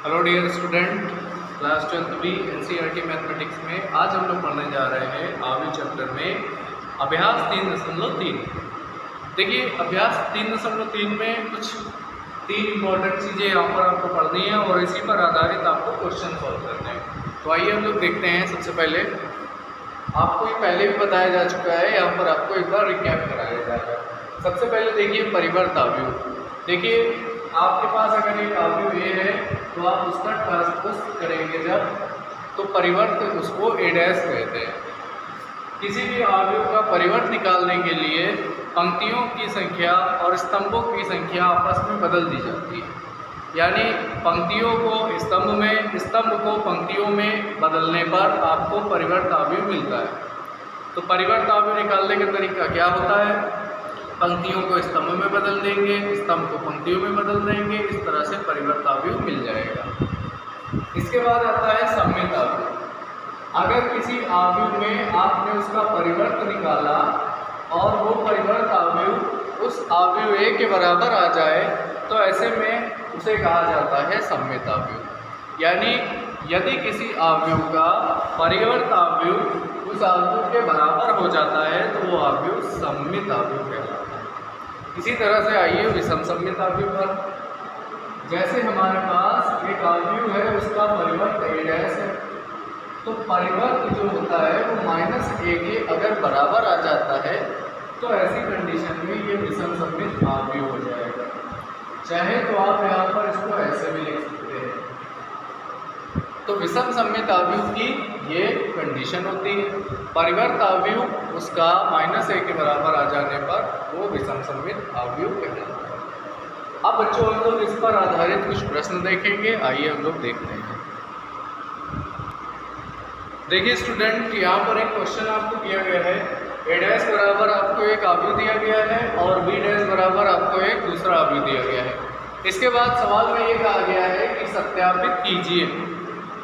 Hello dear student, class 12 B NCERT mathematics में आज हम लोग पढ़ने जा रहे हैं आवी चैप्टर में अभ्यास 3.3। देखिए, अभ्यास 3.3 में कुछ तीन इंपॉर्टेंट चीज़ें यहाँ पर आपको पढ़नी है और इसी पर आधारित आपको क्वेश्चन सॉल्व करने हैं। तो आइए हम लोग देखते हैं। सबसे पहले आपको ये पहले भी बताया जा चुका है, यहाँ पर आपको एक बार रिकैप कराया जाएगा। सबसे पहले देखिए परिवर्त आव्यूह। देखिए, आपके पास अगर एक आव्यूह ए है तो आप उसका ट्रांसपोज करेंगे जब, तो परिवर्त उसको ए डैश कहते हैं। किसी भी आव्यूह का परिवर्त निकालने के लिए पंक्तियों की संख्या और स्तंभों की संख्या आपस में बदल दी जाती है। यानी पंक्तियों को स्तंभ में, स्तंभ को पंक्तियों में बदलने पर आपको परिवर्त आव्यूह मिलता है। तो परिवर्त आव्यूह निकालने का तरीका क्या होता है? पंक्तियों को स्तंभ में बदल देंगे, स्तंभ को पंक्तियों में बदल देंगे, इस तरह से परिवर्त आव्यूह मिल जाएगा। इसके बाद आता है सम्मित आव्यूह। अगर किसी आव्यूह में आपने उसका परिवर्त निकाला और वो परिवर्त आव्यूह उस आव्यूह ए के बराबर आ जाए तो ऐसे में उसे कहा जाता है सम्मित आव्यूह। यानी यदि किसी आव्यूह का परिवर्त आव्यूह उस आव्यूह के बराबर हो जाता है तो वो आव्यूह सम्मित आव्यूह कहलाता है। इसी तरह से आइए विषम सम्मित आव्यूह पर। जैसे हमारे पास एक आव्यूह है, उसका परिवर्त ए डैश है, तो परिवर्त जो होता है वो -a के अगर बराबर आ जाता है तो ऐसी कंडीशन में ये विषम सम्मित आव्यूह हो जाएगा। चाहे तो आप यहाँ पर इसको ऐसे भी लिख सकते हैं। तो विषम सम्मित आव्यूह की ये कंडीशन होती है। परिवर्त आव्यूह उसका -a के बराबर आ जाने पर वो विषम सम्मित आव्यूह कहलाता है। अब बच्चों हम लोग इस पर आधारित कुछ प्रश्न देखेंगे। आइए हम लोग देखते हैं। देखिए स्टूडेंट, यहाँ पर एक क्वेश्चन आपको दिया गया है। ए डैश बराबर आपको एक आव्यूह दिया गया है और बी डैश बराबर आपको एक दूसरा आव्यूह दिया गया है। इसके बाद सवाल में ये कहा गया है कि सत्यापित कीजिए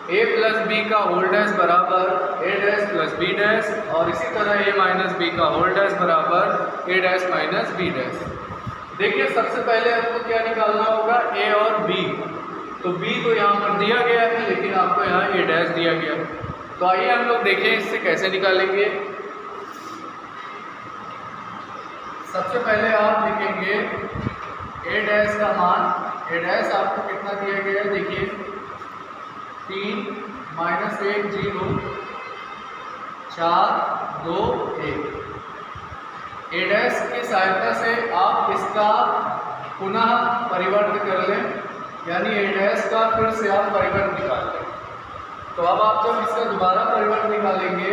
a प्लस बी का होल डैश बराबर ए डैश प्लस बी डैश, और इसी तरह a माइनस बी का होल डैश बराबर ए डैश माइनस बी डैश। देखिए, सबसे पहले आपको क्या निकालना होगा? a और b। तो b तो यहाँ पर दिया गया है, लेकिन आपको यहाँ a डैश दिया गया है। तो आइए हम लोग देखें इससे कैसे निकालेंगे। सबसे पहले आप लिखेंगे ए डैश का मान। ए डैश आपको कितना दिया गया है? देखिए 3 -1 0 4 2 1। ए डैश की सहायता से आप इसका पुनः परिवर्त कर लें, यानी ए डैश का फिर से आप परिवर्त निकाल लें। तो अब आप जब इसका दोबारा परिवर्त निकालेंगे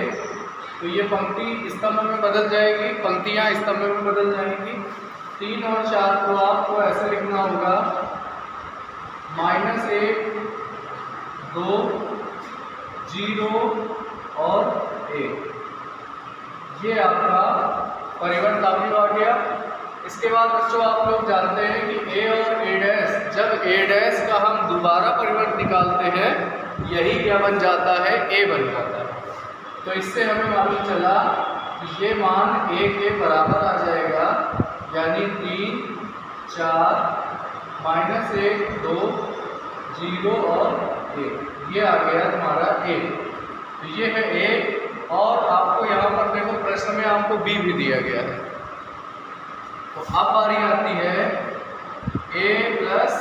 तो ये पंक्ति स्तंभ में बदल जाएगी, पंक्तियाँ स्तंभ में बदल जाएंगी। 3 और 4 को आपको ऐसे लिखना होगा -1 2 0 और 1। ये आपका परिवर्त आव्यूह आ गया। इसके बाद बच्चों आप लोग जानते हैं कि a और a डैश, जब a डैश का हम दोबारा परिवर्त निकालते हैं यही क्या बन जाता है? a बन जाता है। तो इससे हमें मालूम चला कि ये मान a के बराबर आ जाएगा, यानी 3 4 -1 2 0 और 1। ये आ गया तुम्हारा a। तो ये है a, और आपको यहाँ पर देखो प्रश्न में आपको b भी दिया गया है। तो अब बारी आती है a प्लस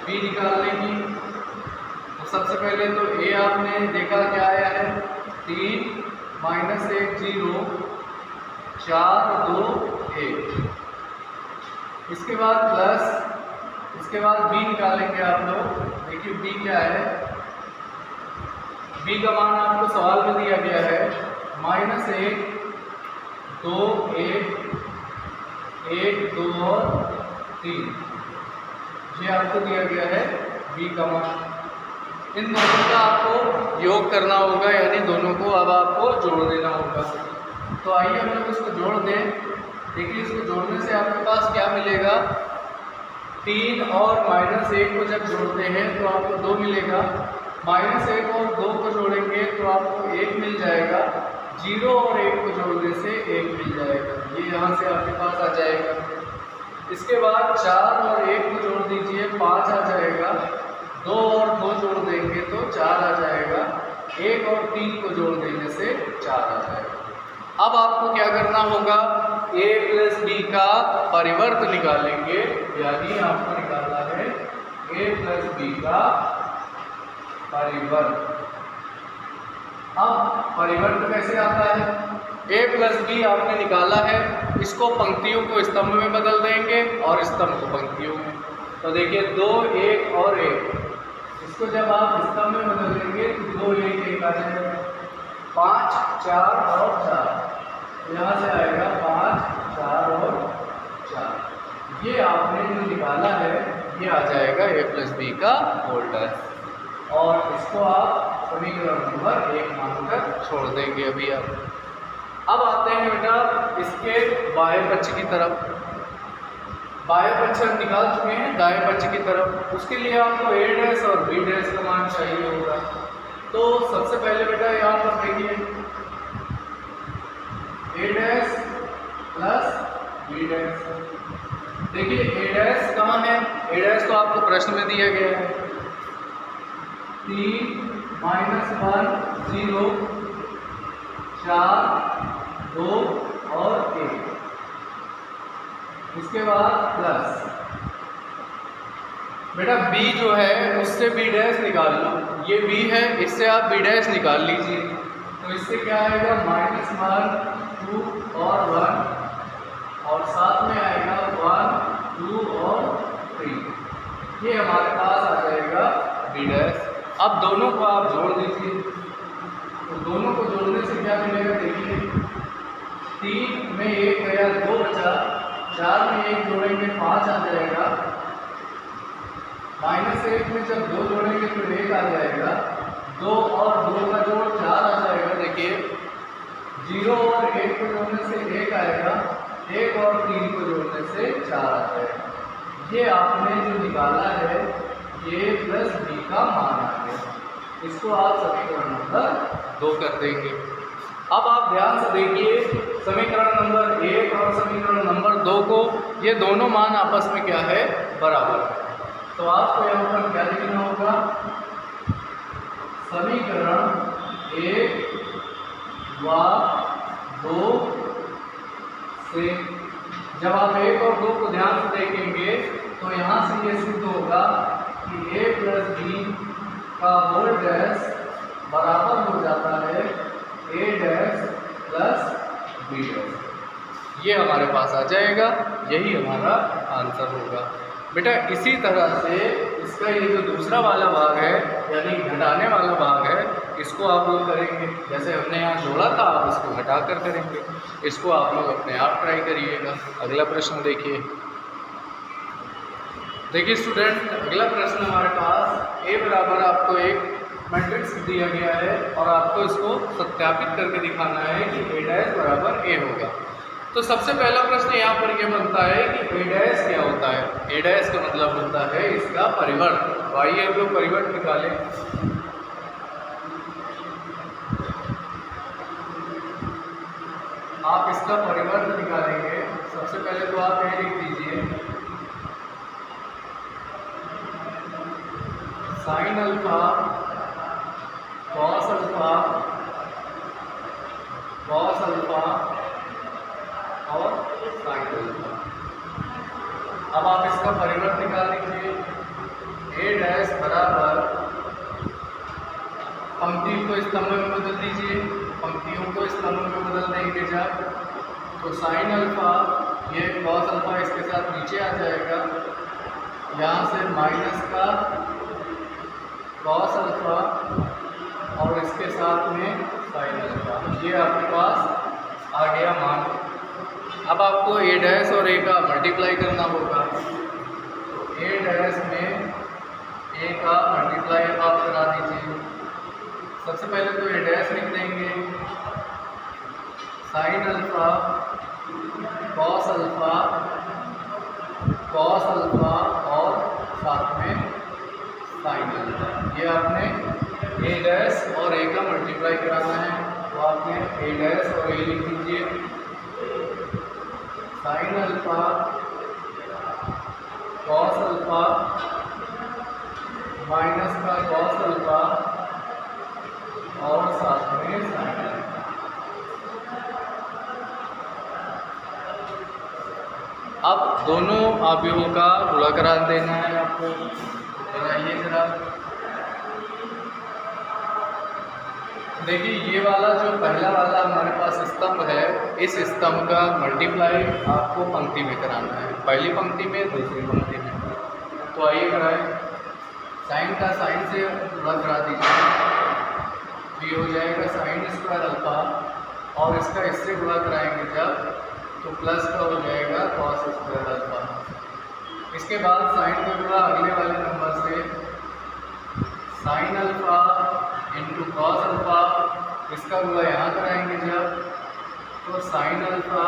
b निकालने की। तो सबसे पहले तो a आपने देखा क्या आया है? 3 -1 0 4 2 1। इसके बाद प्लस, इसके बाद b निकालेंगे आप लोग। देखिए b क्या है? b का मान आपको सवाल में दिया गया है -1 2 1 1 2 और 3। ये आपको दिया गया है b का मान। इन दोनों का आपको योग करना होगा, यानी दोनों को अब आपको जोड़ देना होगा। तो आइए हम लोग इसको जोड़ दें। देखिए, इसको जोड़ने से आपके पास क्या मिलेगा? 3 और -1 को जब जोड़ते हैं तो आपको 2 मिलेगा। -1 और 2 को जोड़ेंगे तो आपको 1 मिल जाएगा। 0 और 1 को जोड़ने से 1 मिल जाएगा। ये यहाँ से आपके पास आ जाएगा। इसके बाद 4 और 1 को जोड़ दीजिए, 5 आ जाएगा। 2 और 2 जोड़ 4 आ जाएगा, 1 और 3 को जोड़ देने से 4 आ जाएगा। अब आपको क्या करना होगा, a प्लस बी का परिवर्त निकालेंगे, यानी आपको निकालना है a प्लस बी का परिवर्त। अब परिवर्त कैसे आता है, a प्लस बी आपने निकाला है, इसको पंक्तियों को स्तंभ में बदल देंगे और स्तंभ को पंक्तियों में। तो देखिए 2 1 और 1, इसको जब आप स्तंभ में बदल देंगे तो 2 1 1 आ जाएगा, 5 4 और 4, यहाँ से आएगा 5 4 और 4। ये आपने जो निकाला है ये आ जाएगा a प्लस बी का होल डैश, और इसको आप समीकरण नंबर 1 मानकर छोड़ देंगे अभी आप। अब आते हैं बेटा इसके बाएं पक्ष की तरफ। बाएं पक्ष हम निकाल चुके हैं, दाएं पक्ष की तरफ उसके लिए आपको a डैश और b डैश का मान चाहिए होगा। तो सबसे पहले बेटा यहाँ पर देखिए a dash plus b dash. देखिए a डैश कहाँ है, a डैश तो आपको प्रश्न में दिया गया है 3 -1 0 4 2 और 1, इसके बाद प्लस बेटा b जो है उससे b डैश निकाल लो, ये b है, इससे आप b डैश निकाल लीजिए। तो इससे क्या आएगा -1 2 और 1, और साथ में आएगा 1 2 और 3, ये हमारे पास आ जाएगा b डैश। अब दोनों को आप जोड़ दीजिए, तो दोनों को जोड़ने से क्या मिलेगा, देखिए 3 में 1 गया 2 बचा, 4 में 1 जोड़ेंगे 5 आ जाएगा, -1 में जब 2 जोड़ेंगे तो 1 आ जाएगा, 2 और 2 का जोड़ 4 आ जाएगा। देखिए 0 और 1 को जोड़ने से 1 आएगा, 1 और 3 को जोड़ने से 4 आ जाएगा। ये आपने जो निकाला है a प्लस b का मान आ गया, इसको आप समीकरण नंबर 2 कर देंगे। अब आप ध्यान से देखिए समीकरण नंबर 1 और समीकरण नंबर 2 को, ये दोनों मान आपस में क्या है, बराबर है। तो आपको यहाँ पर क्या लिखना होगा, समीकरण 1 व 2 से जब आप 1 और 2 को ध्यान से देखेंगे तो यहाँ से ये सिद्ध होगा कि a प्लस बी का होल डैश बराबर हो जाता है a dash plus b dash. ये हमारे पास आ जाएगा, यही हमारा आंसर होगा। बेटा इसी तरह से इसका ये जो दूसरा वाला भाग है यानी घटाने वाला भाग है, इसको आप लोग करेंगे जैसे हमने यहाँ जोड़ा था, आप इसको घटाकर करेंगे। इसको आप लोग अपने आप ट्राई करिएगा। अगला प्रश्न देखिए। देखिए स्टूडेंट, अगला प्रश्न हमारे पास a बराबर आपको एक मैट्रिक्स दिया गया है और आपको इसको सत्यापित करके दिखाना है कि a डैश बराबर a होगा। तो सबसे पहला प्रश्न यहाँ पर यह बनता है कि a डैश क्या होता है। a डैश का मतलब होता है इसका परिवर्त। तो आइए हम लोग परिवर्त निकालें। आप इसका परिवर्त निकालेंगे, सबसे पहले तो आप ये लिख दीजिए साइन अल्फा कॉस अल्फा और साइन अल्फा। अब आप इसका परिवर्त निकाल लीजिए। a डैश बराबर, पंक्ति को स्तंभ में बदल दीजिए, पंक्तियों को स्तंभ में बदल देंगे जब, तो साइन अल्फा, ये कॉस अल्फा इसके साथ नीचे आ जाएगा, यहाँ से माइनस का कॉस अल्फा और इसके साथ में साइन अल्फा, ये आपके पास आ गया मान। अब आपको a डैश और a का मल्टीप्लाई करना होगा। तो a डैश में a का मल्टीप्लाई आप करा दीजिए। सबसे पहले तो a डैश लिख देंगे साइन अल्फा कॉस अल्फा और साथ में साइन अल्फा। ये आपने a डैश और a का मल्टीप्लाई कराना है, तो आपने a डैश और a लिख दीजिए। Sine alpha cos alpha minus का कॉस अल्फा और साथ में साइन अल्फा। अब दोनों अवयवों का गुणा करा देना है आपको। बनाइए जरा। देखिए ये वाला जो पहला वाला हमारे पास स्तंभ है, इस स्तंभ का मल्टीप्लाई आपको पंक्ति में कराना है, पहली पंक्ति में दूसरी पंक्ति में। तो आइए कराएं। साइन का साइन से गुणा करा दीजिए, ये हो जाएगा साइन स्क्वायर अल्फा, और इसका इससे गुणा कराएंगे जब तो प्लस का हो जाएगा कॉस स्क्वायर अल्फा। इसके बाद साइन का गुणा अगले वाले नंबर से, sine alpha into cos alpha, इसका गुणा यहाँ कराएंगे जब तो sine alpha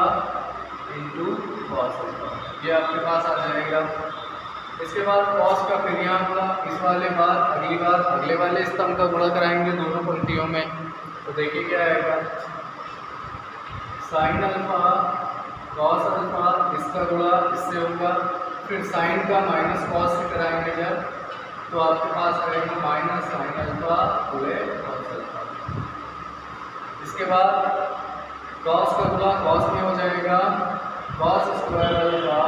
into cos alpha, ये आपके पास आ जाएगा। इसके बाद कॉस का फिर यहाँ गुणा, इस वाले बार अगली बार अगले वाले स्तंभ का गुणा कराएंगे दोनों पंक्तियों में। तो देखिए क्या आएगा, साइन अल्फा कॉस अल्फा, इसका गुणा इससे होगा, फिर साइन का माइनस कॉस से कराएंगे जब तो आपके पास आएगा माइनस साइन अल्फा पूरे कॉस अल्फा। इसके बाद कॉस का गुणा कॉस में हो जाएगा कॉस स्क्वायर अल्फा,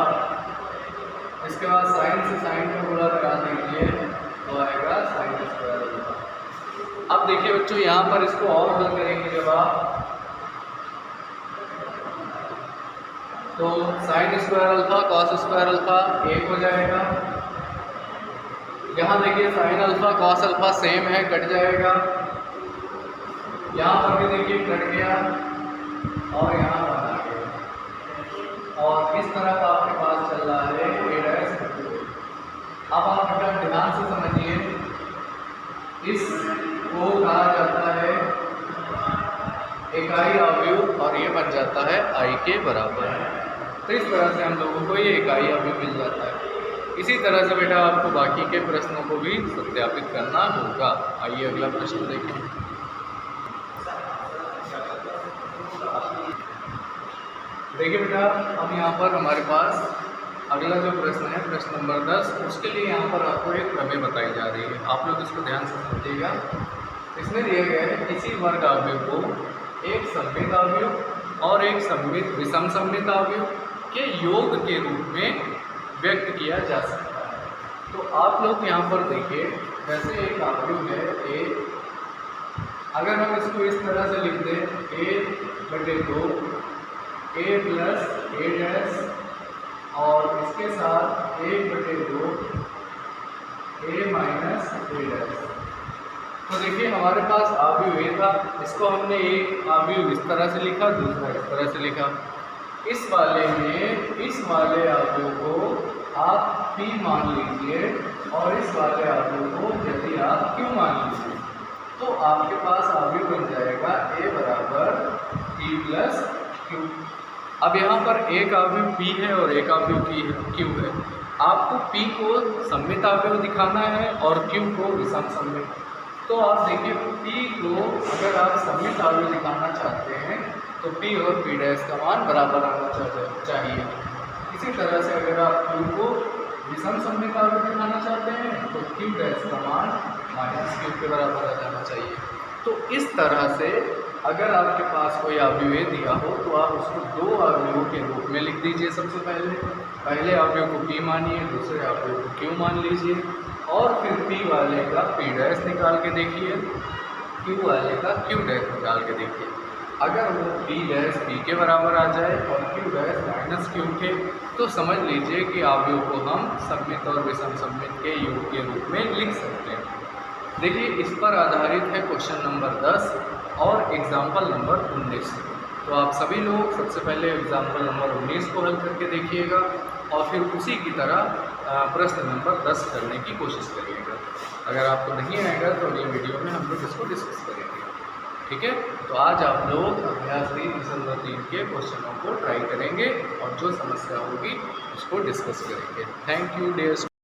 इसके बाद साइन से साइन का गुणा करा दीजिए तो आएगा साइन स्क्वायर अल्फा। अब देखिए बच्चों यहाँ पर इसको और हल करेंगे जब आप, तो sine square alpha cos square alpha एक हो जाएगा। यहाँ देखिए sine alpha cos alpha same है, कट जाएगा। यहाँ पर भी देखिए कट गया और यहाँ पर आ गया, और इस तरह का आपके पास चल रहा है ए डैश। अब आप बेटा ध्यान से समझिए, इसको कहा जाता है इकाई अवयव, और ये बन जाता है आई के बराबर। तो इस तरह से हम लोगों को ये इकाई अवयव मिल जाता है। इसी तरह से बेटा आपको बाकी के प्रश्नों को भी सत्यापित करना होगा। आइए अगला प्रश्न देखें। देखिए बेटा अब यहाँ पर हमारे पास अगला जो प्रश्न है, प्रश्न नंबर 10, उसके लिए यहाँ पर आपको एक प्रमेय बताई जा रही है। आप लोग इसको ध्यान से समझिएगा। इसमें दिया गया है किसी वर्ग अवयव को एक सममित अवयव और एक विषम सममित अवयव के योग के रूप में व्यक्त किया जा सकता है। तो आप लोग यहाँ पर देखिए, जैसे एक अवयव है ए, अगर हम इसको इस तरह से लिख दें a/2 a plus A dash, और इसके साथ 1/2 a माइनस ए डैश। तो देखिए हमारे पास अवयव ए था, इसको हमने एक अवयव इस तरह से लिखा, दूसरा इस तरह से लिखा। इस वाले में इस वाले अवयव को आप p मान लीजिए और इस वाले अवयव को यदि आप q मान लीजिए, तो आपके पास अवयव बन जाएगा a बराबर p प्लस q। अब यहाँ पर एक अवयव p है और एक अवयव q है। आपको p को सममित अवयव दिखाना है और q को विषम सममित। तो आप देखिए p को अगर आप सममित अवयव दिखाना चाहते हैं तो p और p डैश का मान बराबर आना चाहिए। इसी तरह से अगर आप q को विषम सममित अवयव दिखाना चाहते हैं तो q डैश का मान माइनस q के बराबर आ जाना चाहिए। तो इस तरह से अगर आपके पास कोई अवयव दिया हो तो आप उसको दो अवयवों के रूप में लिख दीजिए। सबसे पहले अवयव को p मानिए, दूसरे अवयव को q मान लीजिए, और फिर p वाले का p डैश निकाल के देखिए, q वाले का q डैश निकाल के देखिए। अगर वो p डैश p के बराबर आ जाए और q डैश माइनस q के, तो समझ लीजिए कि अवयव को हम सममित और विषम सममित के योग के रूप में लिख सकते हैं। देखिए इस पर आधारित है क्वेश्चन नंबर 10 और एग्जाम्पल नंबर 19। तो आप सभी लोग सबसे पहले एग्जाम्पल नंबर 19 को हल करके देखिएगा और फिर उसी की तरह प्रश्न नंबर 10 करने की कोशिश करिएगा। अगर आपको नहीं आएगा तो अगले वीडियो में हम लोग इसको डिस्कस करेंगे। ठीक है, तो आज आप लोग अभ्यास 3.3 के क्वेश्चनों को ट्राई करेंगे और जो समस्या होगी उसको डिस्कस करेंगे। Thank you dear.